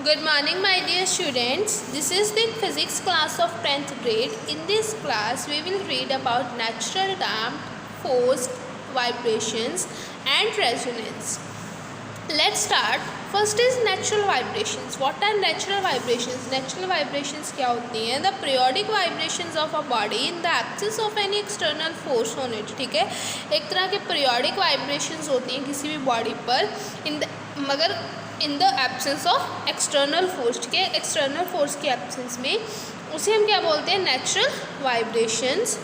Good morning, my dear students. This is the physics class of 10th grade. In this class, we will read about natural damped, forced vibrations and resonance. Let's start. First is natural vibrations. What are natural vibrations? Natural vibrations क्या होती हैं? The periodic vibrations of a body in the absence of any external force on it. ठीक है, एक तरह के periodic vibrations होती हैं किसी भी बॉडी पर मगर in the absence of external force. ठीक है, एक्सटर्नल फोर्स की एब्सेंस में उसे हम क्या बोलते हैं? Natural vibrations.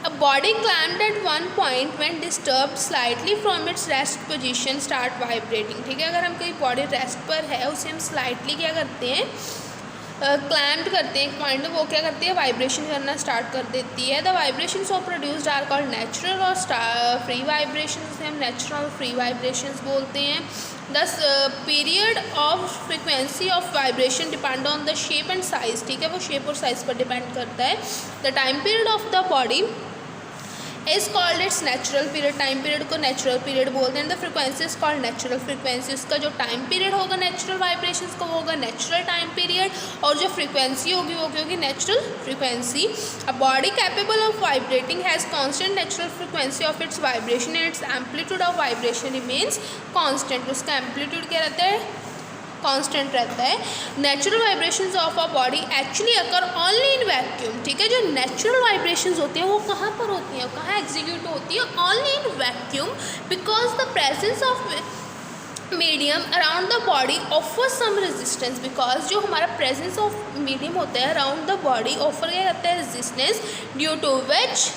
A body clamped at one point when disturbed slightly from its rest position start vibrating. ठीक है, अगर हम कोई बॉडी रेस्ट पर है उसे हम स्लाइटली क्या करते हैं? क्लैम्प्ड करते हैं एक पॉइंट, वो क्या करती है? वाइब्रेशन करना स्टार्ट कर देती है. The vibrations of produced are called natural और फ्री वाइब्रेशंस से हम नेचुरल और फ्री वाइब्रेशंस बोलते हैं. The period of frequency of vibration depend on the shape and size. ठीक है, वो शेप और साइज पर डिपेंड करता है. The time period of the body is called its natural period. Time period को नेचुरल पीरियड बोलते हैं. The frequency is called natural frequency. उसका जो टाइम पीरियड होगा नेचुरल वाइब्रेशंस को होगा नेचुरल टाइम पीरियड, और जो फ्रिक्वेंसी होगी वो क्या होगी? Natural frequency. A body capable of vibrating has constant natural frequency of its vibration and it's amplitude of vibration remains constant. उसका एम्पलीट्यूड क्या रहता है? कांस्टेंट रहता है. Natural vibrations of a body actually occur only in vacuum. ठीक है, जो natural vibrations होती हैं वो कहाँ पर होती हैं, कहाँ एग्जीक्यूट होती है? Only in vacuum, because the presence of medium around the body offer some resistance. Because जो हमारा प्रेजेंस ऑफ मीडियम होता है अराउंड द बॉडी ऑफर क्या करता है? Resistance, due to which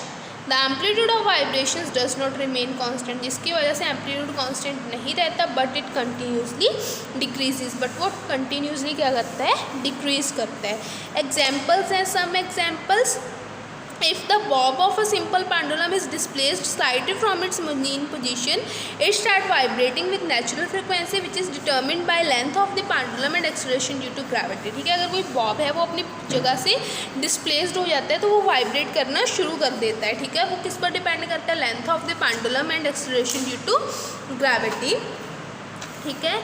the amplitude of vibrations does not remain constant. जिसकी वजह से एम्पलीट्यूड कांस्टेंट नहीं रहता, but it continuously decreases. But वो कंटिन्यूसली क्या करता है? डिक्रीज करता है. एग्जाम्पल्स हैं, some examples. If the bob of a simple pendulum is displaced slightly from its mean position, it starts vibrating with natural frequency which is determined by length of the pendulum and acceleration due to gravity. ठीक है, अगर कोई Bob है वो अपनी जगह से displaced हो जाता है तो वो वाइब्रेट करना शुरू कर देता है. ठीक है, वो किस पर डिपेंड करता है? Length of the pendulum and acceleration due to gravity. ठीक है,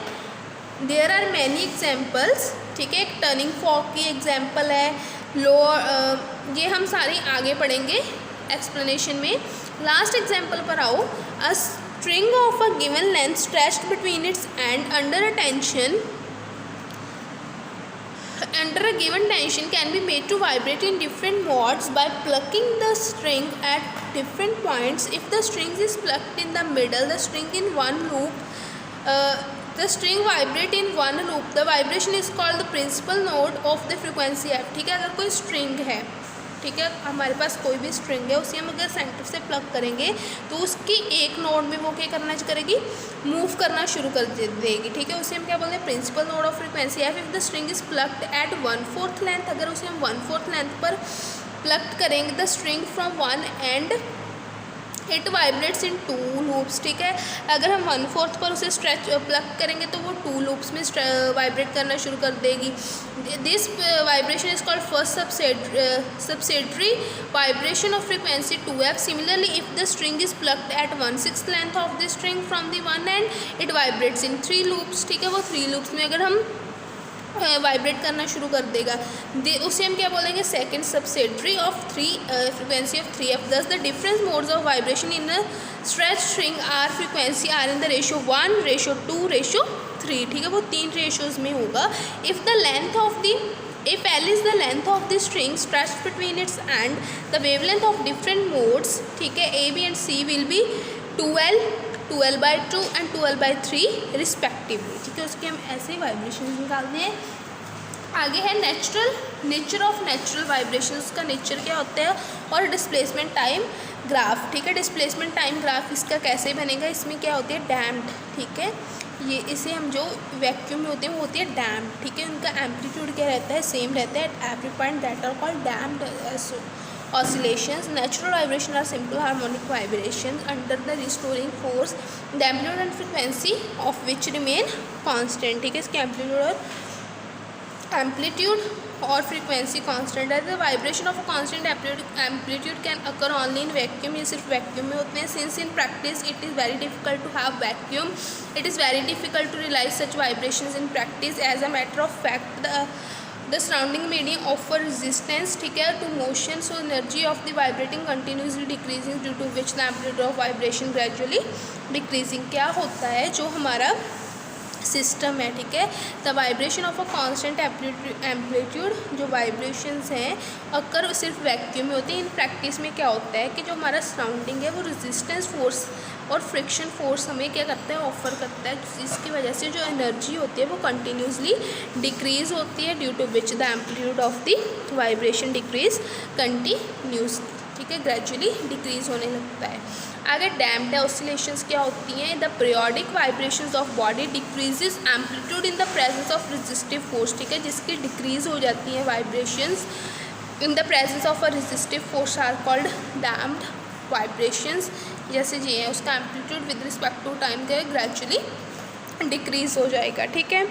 देयर आर मैनी एग्जाम्पल्स. ठीक है, एक टर्निंग फॉर्क की एग्जाम्पल है. ये हम सारी आगे पढ़ेंगे एक्सप्लेनेशन में. लास्ट एग्जाम्पल पर आओ. A string of a given length stretched between its and under a given tension can be made to vibrate in different modes by plucking the string at different points. If the string is plucked in the middle, the string in one loop, the string vibrate in one loop. The vibration is called the principal node of the frequency f. ठीक है, अगर कोई string है, ठीक है, हमारे पास कोई भी स्ट्रिंग है, उसे हम अगर सेंटर से प्लग करेंगे तो उसकी एक नोड में वो क्या करना करेगी? मूव करना शुरू कर देगी. ठीक है, उसे हम क्या बोलते हैं? Principal node of frequency F. If the string is plucked at 1/4 length, अगर उसे हम 1/4 लेंथ पर प्लग करेंगे the string from one end it vibrates in 2 loops. ठीक है, अगर हम 1/4 पर उसे स्ट्रेच प्लग करेंगे तो वो 2 लूप्स में वाइब्रेट करना शुरू कर देगी. This vibration is called first subsidiary vibration of frequency 2f. Similarly if the string is plucked at 1/6 length of the string from the one end it vibrates in 3 loops. ठीक है, वो 3 loops में अगर हम वाइब्रेट करना शुरू कर देगा उसे हम क्या बोलेंगे? Second subsidiary of frequency of 3f. Thus the different modes of vibration in a stretch string are frequency are in the ratio 1, ratio 2, ratio 3. ठीक है, वो 3 रेशियोज में होगा. If the length of the If L is the length of the string stretched between its end, the wavelength of different modes, ठीक है, A, B and C will be 2L, 2L/2 and 2L/3 respectively. ठीक है, उसके हम ऐसे vibration निकालते हैं. आगे है नेचर ऑफ नेचुरल वाइब्रेशन. उसका नेचर क्या होता है? और डिस्प्लेसमेंट टाइम ग्राफ. ठीक है, डिस्प्लेसमेंट टाइम ग्राफ इसका कैसे बनेगा? इसमें क्या होती है? डैम्प्ड. ठीक है, ये इसे हम जो वैक्यूम में होते हैं वो होती है डैम्प्ड. ठीक है, उनका एम्पलीट्यूड क्या रहता है? सेम रहता है at every point. That are called damped oscillations. Natural vibration are simple harmonic vibrations under the restoring force, the amplitude and frequency of which remain constant. ठीक है, इसके एम्पलीट्यूड और amplitude or frequency constant है. The vibration of a constant amplitude can occur only in vacuum. ये सिर्फ vacuum में होते हैं. Since in practice it is very difficult to have vacuum, it is very difficult to realize such vibrations in practice. As a matter of fact, the surrounding medium offer resistance, ठीक है, to motion, so energy of the vibrating continuously decreasing, due to which the amplitude of vibration gradually decreasing. क्या होता है, जो हमारा system है, ठीक है, the vibration of a constant amplitude, जो वाइब्रेशंस हैं अक्कर सिर्फ वैक्यूम में होती है. इन प्रैक्टिस में क्या होता है कि जो हमारा सराउंडिंग है वो रेजिस्टेंस फोर्स और फ्रिक्शन फोर्स हमें क्या करता है, ऑफर करता है, जिसकी वजह से जो एनर्जी होती है वो कंटिन्यूसली डिक्रीज़ होती है, due to which the amplitude of the vibration decrease continuous, ठीक है, ग्रेजुअली डिक्रीज़ होने लगता है. आगे डैम्प्ड ऑसिलेशंस क्या होती हैं. The periodic vibrations of body decreases amplitude in the presence of resistive force, ठीक है, जिसकी डिक्रीज हो जाती हैं vibrations in the presence of a resistive force are called damped vibrations. जैसे ये है, उसका amplitude with respect to time के ग्रेजुअली डिक्रीज हो जाएगा, ठीक है.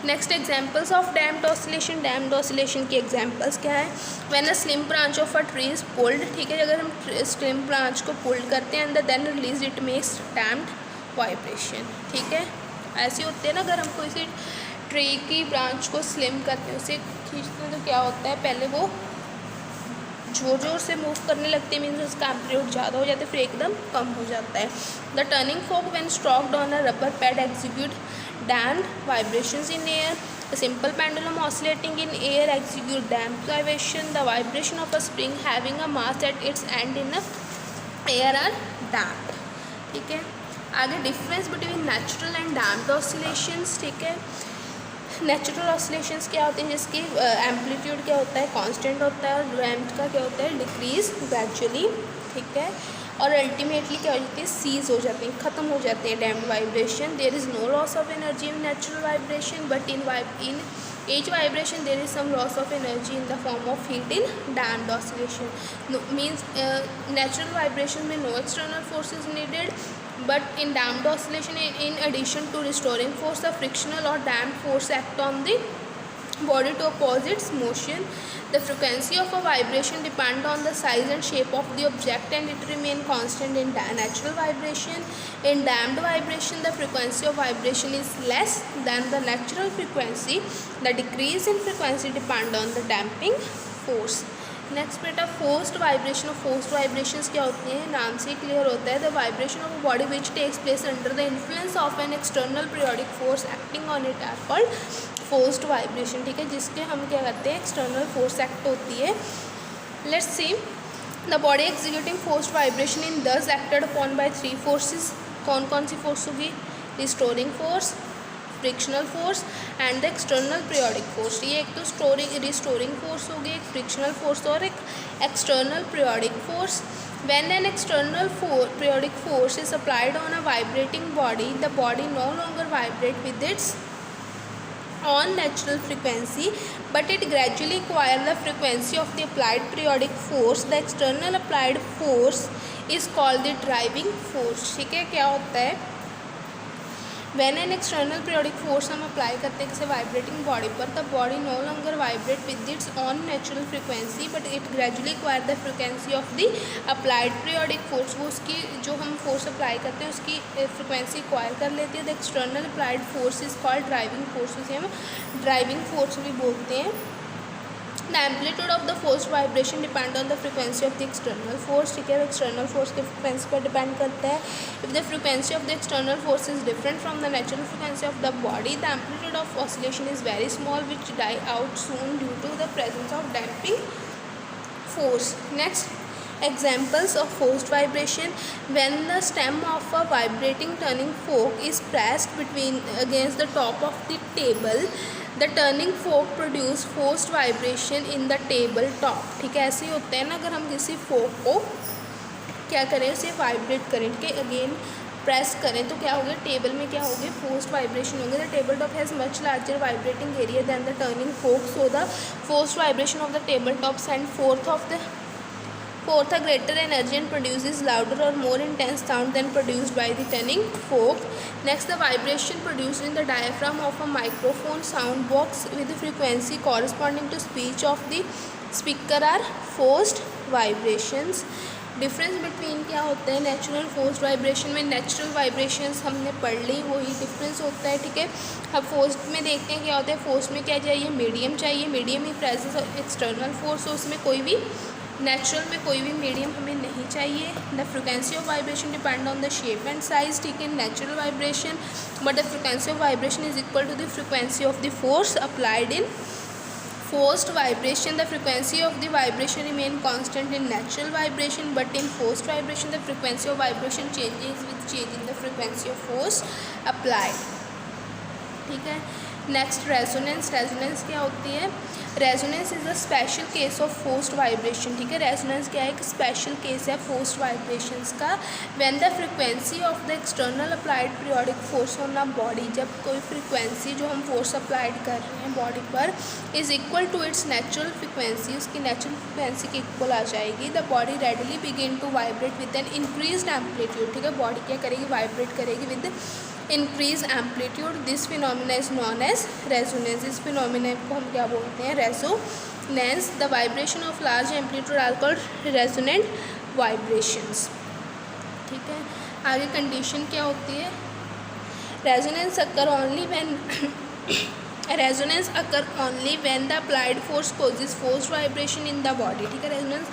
Next examples of damped oscillation. Damped oscillation की एग्जांपल्स क्या है. When a slim branch of a tree is pulled, ठीक है, अगर हम स्लिम ब्रांच को पुल्ड करते हैं and then release it makes damped vibration, ठीक है. ऐसे होते हैं ना, अगर हम कोई ट्री की ब्रांच को स्लिम करते हैं, उसे खींचते हैं, तो क्या होता है, पहले वो जोर जोर से मूव करने लगते हैं, मीन्स उसका एम्पलीट्यूड ज़्यादा हो जाता है, फिर एकदम कम हो जाता है. The turning fork when stroked on a rubber pad execute damped vibrations in air. A simple pendulum oscillating in air execute damped vibration. The vibration of a spring having a mass at its end in the air are damped, ठीक है. आगे difference between natural and damped oscillations, ठीक है. Natural oscillations क्या होते हैं, जिसकी amplitude क्या होता है, कांस्टेंट होता है, और डैम्प्ड का क्या होता है, डिक्रीज ग्रेजुअली, ठीक है, और अल्टीमेटली क्या हो जाती है, सीज हो जाती है, ख़त्म हो जाते हैं damped vibration. There is no loss of energy in natural vibration, but in each vibration there is some loss of energy in the form of heat in damped oscillation. Means natural vibration में no external force is needed, but in damped oscillation, in addition to restoring force, the frictional or damped force act on the body to oppose its motion. The frequency of a vibration depend on the size and shape of the object, and it remain constant in natural vibration. In damped vibration, the frequency of vibration is less than the natural frequency. The decrease in frequency depend on the damping force. Next बेटा forced vibration. Of forced vibrations क्या होती हैं, नाम से clear होता है. The vibration of a body which takes place under the influence of an external periodic force acting on it are called forced vibration, ठीक है, जिसके हम क्या करते हैं, एक्सटर्नल फोर्स एक्ट होती है. Let's see the body executing forced vibration in this acted upon by three forces. कौन कौन सी फोर्स होगी, restoring force, frictional force and the external periodic force. ये एक तो रिस्टोरिंग फोर्स होगी, एक फ्रिक्शनल फोर्स और एक external periodic force. When an external periodic force is applied on a vibrating body, the body no longer vibrates with its own natural frequency, but it gradually acquires the frequency of the applied periodic force. The external applied force is called the driving force, ठीक है. क्या होता है, when an external periodic force हम apply करते हैं किसी vibrating body पर, the body no longer vibrate with its own natural frequency, but it gradually acquire the frequency of the applied periodic force. वो उसकी जो हम फोर्स अप्लाई करते हैं उसकी फ्रिक्वेंसी एक्वायर कर लेती है. The external applied force is called driving force. उसे हम ड्राइविंग फोर्स भी बोलते हैं. The amplitude of the forced vibration depend on the frequency of the external force, ठीक है, external force के frequency पर depend करता है. If the frequency of the external force is different from the natural frequency of the body, the amplitude of oscillation is very small, which die out soon due to the presence of damping force. Next examples of forced vibration. When the stem of a vibrating turning fork is pressed against the top of the table, the turning fork produce forced vibration in the table top, ठीक है. ऐसे ही होता है ना, अगर हम किसी फोक को क्या करें, उसे वाइब्रेट करें, ठीक है, अगेन प्रेस करें, तो क्या होगा, टेबल में क्या होगी, फोर्स्ड वाइब्रेशन होंगे. The table top has much larger vibrating area than the turning fork, so the forced vibration of the table top send forth Fourth, a greater energy and produces louder or more intense sound than produced by the tuning fork. Next, the vibration produced in the diaphragm of a microphone sound box with the frequency corresponding to speech of the speaker are forced vibrations. Difference between क्या होता है natural forced vibration में, natural vibrations हमने पढ़ ली, वही difference होता है, ठीक है। अब फोर्स्ड में देखते हैं क्या होता है। फोर्स में क्या चाहिए, मीडियम चाहिए, medium he presence of external force, उसमें कोई भी नेचुरल में कोई भी मीडियम हमें नहीं चाहिए। The frequency of vibration depend on the shape and size, ठीक है, natural vibration, but the frequency of vibration is equal to the frequency of the force applied in forced vibration. The frequency of the vibration remain constant in natural vibration, but in forced vibration the frequency of vibration changes with change in the frequency of force applied, ठीक है। Next resonance. Resonance क्या होती है, resonance is a special case of forced vibration, ठीक है। Resonance क्या है, एक स्पेशल केस है फोर्स्ड वाइब्रेशंस का। When the frequency of the external applied periodic force on a body, जब कोई फ्रिक्वेंसी जो हम फोर्स अप्लाइड कर रहे हैं बॉडी पर is equal to its natural frequency, उसकी नेचुरल फ्रिक्वेंसी के इक्वल आ जाएगी। The body readily begin to vibrate with an increased amplitude, ठीक है। बॉडी क्या करेगी, वाइब्रेट करेगी with increase amplitude. This phenomena is known as resonance. इस फिनोमिना को हम क्या बोलते हैं, resonance. The vibration of large amplitude are called resonant vibrations, ठीक है। आगे कंडीशन क्या होती है, resonance occur only when resonance occur only when the applied force causes forced vibration in the body, ठीक है। रेजोनेंस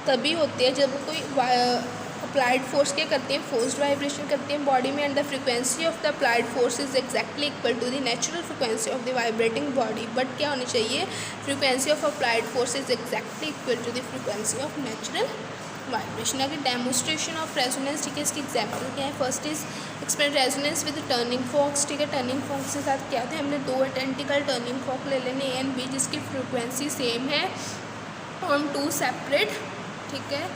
तभी होती है जब कोई अप्लाइड फोर्स क्या करते हैं, फोर्स्ड वाइब्रेशन करते हैं बॉडी में, and the frequency of the applied force is exactly equal to the natural frequency of the vibrating body. But क्या होनी चाहिए, frequency of applied force is exactly equal to the frequency of natural vibration. अगर demonstration of resonance, ठीक है, इसकी example क्या है। First is explain resonance with turning forks, ठीक है। टर्निंग फॉक्स के साथ क्या होता है, हमने दो आइडेंटिकल टर्निंग फॉक ले लेने ए एंड बी, जिसकी फ्रिक्वेंसी सेम है, ऑन टू सेपरेट, ठीक है,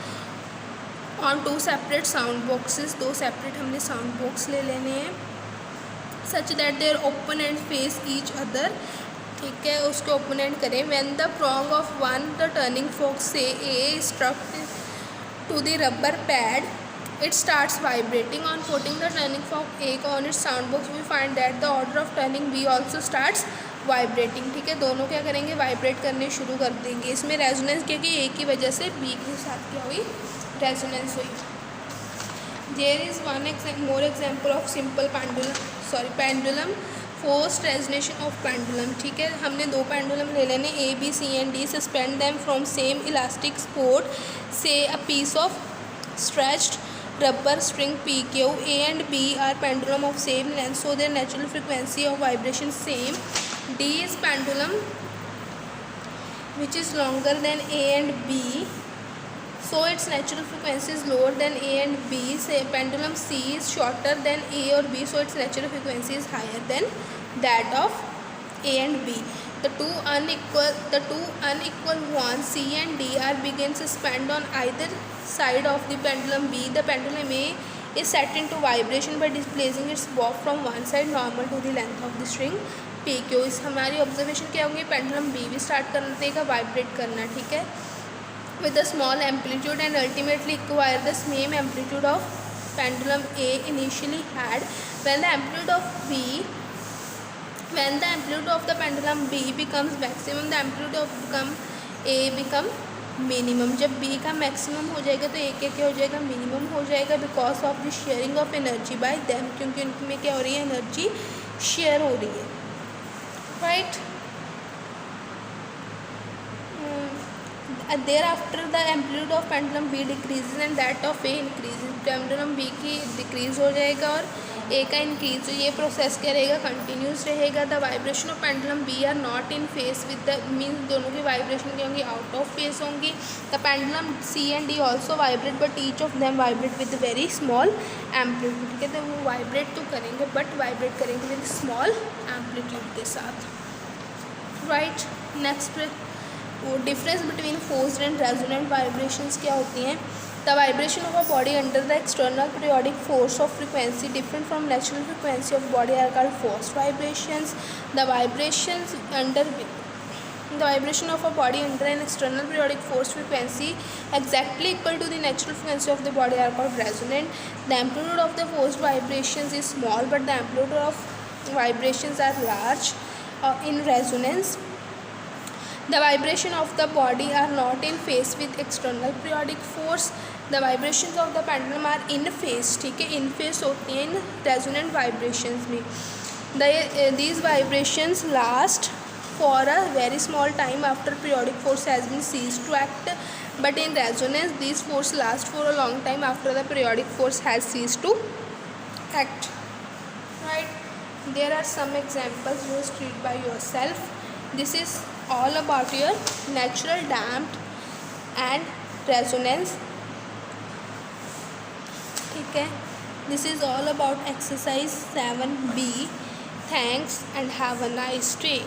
on two separate sound boxes, दो सेपरेट हमने साउंड बॉक्स ले लेने हैं, such that their open end face each other, ठीक है, उसके ओपन एंड करें। When the prong of one the turning fork say A is struck to the rubber pad, it starts vibrating. On putting the turning fork A on its sound box, we find that the order of turning B also starts vibrating, ठीक है। दोनों क्या करेंगे, vibrate करने शुरू कर देंगे। इसमें रेजोनेंस क्योंकि ए की वजह से बी के साथ क्या हुई, रेजोनेंस हुई। There is one more example of simple pendulum forced resonation of pendulum, ठीक है। हमने दो पेंडुलम ले लेने A B C and D, suspend them from same elastic support, say a piece of stretched rubber string PQ. A and B are pendulum of same length, so their natural frequency of vibration same. D is pendulum which is longer than A and B, so its natural frequency is lower than A and B. Say pendulum C is shorter than A or B, so its natural frequency is higher than that of A and B. The two unequal ones C and D are begin suspend on either side of the pendulum B. The pendulum A is set into vibration by displacing its bob from one side normal to the length of the string PQ. इस हमारी observation क्या होंगे, pendulum B भी start कर देगा vibrate करना, ठीक है, with a small amplitude and ultimately acquire the same amplitude of pendulum A initially had. When the amplitude of the pendulum B becomes maximum, the amplitude of A become minimum. जब B का maximum हो जाएगा तो A क्या हो जाएगा, minimum हो जाएगा, because of the sharing of energy by them, क्योंकि उनमें क्या हो रही है, एनर्जी शेयर हो रही है, right. Thereafter the amplitude of pendulum B decreases and that of A increases. pendulum B की डिक्रीज हो जाएगा और A का इंक्रीज, ये प्रोसेस क्या रहेगा, कंटिन्यूस रहेगा। The vibration of pendulum B are not in phase with the means दोनों की वाइब्रेशन क्या होंगी, आउट ऑफ फेस होंगी। The pendulum C and D also vibrate but each of them vibrate with very small amplitude, ठीक है। तो वो vibrate तो करेंगे बट वाइब्रेट करेंगे विद स्मॉल एम्पलीट्यूड के साथ, right. Next difference between forced and resonant vibrations क्या होती हैं। The vibration of a body under the external periodic force of frequency different from natural frequency of body are called forced vibrations. The vibrations under The vibration of a body under an external periodic force frequency exactly equal to the natural frequency of the body are called resonant. The amplitude of the forced vibrations is small, but the amplitude of vibrations are large in resonance. The vibration of the body are not in phase with external periodic force. The vibrations of the pendulum are in phase, ठीक है, in phase होती हैं इन resonant vibrations में. These vibrations last for a very small time after periodic force has been ceased to act, but in resonance these force last for a long time after the periodic force has ceased to act. Right? There are some examples, just read by yourself. This is all about your natural damped and resonance. ठीक है, this is all about exercise 7B. Thanks and have a nice day.